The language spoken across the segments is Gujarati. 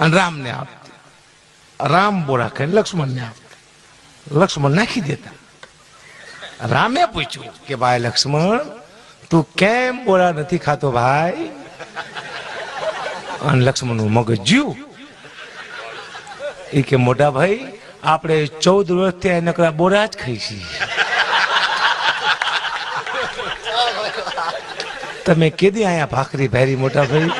અને રામને આપતી. રામ બોરા ખાઈને લક્ષ્મણને આપતા. લક્ષ્મણ નાખી દેતા. રામે પૂછ્યું કે ભાઈ લક્ષ્મણ, તું કેમ બોરા નથી ખાતો ભાઈ? અને લક્ષ્મણનું મગજ જ્યું. એ કે મોટા ભાઈ, આપણે 14 વર્ષથી નકરા બોરા જ ખાઈ છીએ. તમે કેદી આયા ભાખરી ભેરી મોટા ભાઈ?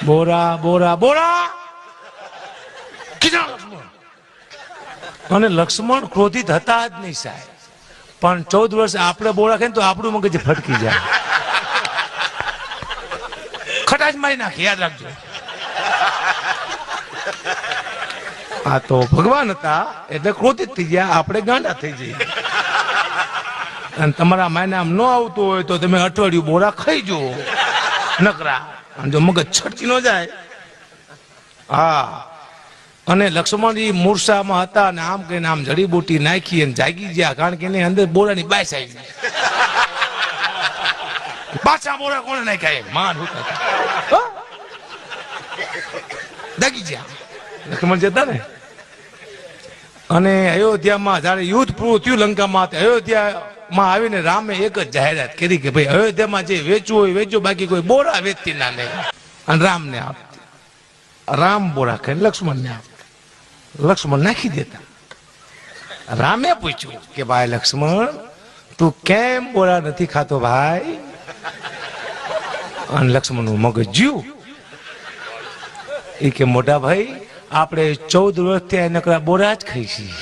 બોરા બોરા બોરા. અને લક્ષ્મણ ક્રોધિત હતા જ નહીં સાહેબ, પણ 14 વર્ષ આપણે બોરા ખાઈને તો આપણું મગજ ફટકી જાય. ખટાશ મારી નાખી, યાદ રાખજો. આ તો ભગવાન હતા એટલે ક્રોધિત થઈ ગયા, આપણે ગાંડા થઈ જઈએ. અને તમારા માયને આમ ન આવતું હોય તો તમે અઠવાડિયું બોરા ખાઈ જુઓ નકરા, અને જો મગજ છટકી ન જાય. હા, અને લક્ષ્મણજી મૂર્છામાં હતા અને આમ કહીને આમ જડીબુટી નાખી અને જાગી ગયા, કારણ કે એની અંદર બોરાની બાયસ આવી ગઈ. પાછા બોરા કોને નાખ્યા? માન જાગી ગયા લક્ષ્મણ જતા ને. અને અયોધ્યામાં જયારે યુદ્ધ પૂરું થયું લંકામાં, અયોધ્યામાં આવીને રામે એક જ જાહેરાત કરી કે ભાઈ અયોધ્યામાં જે વેચવું હોય વેચો, બાકી કોઈ બોરા વેચતી ના નહીં. અને રામને આપતી. રામ બોરા ખાઈને લક્ષ્મણને આપતા. લક્ષ્મણ નાખી દેતા. રામે પૂછ્યું કે ભાઈ લક્ષ્મણ, તું કેમ બોરા નથી ખાતો ભાઈ? અને લક્ષ્મણનું મગજ જ્યું. એ કે મોટા ભાઈ, આપણે 14 વર્ષથી નકરા બોરા જ ખાઈ છીએ.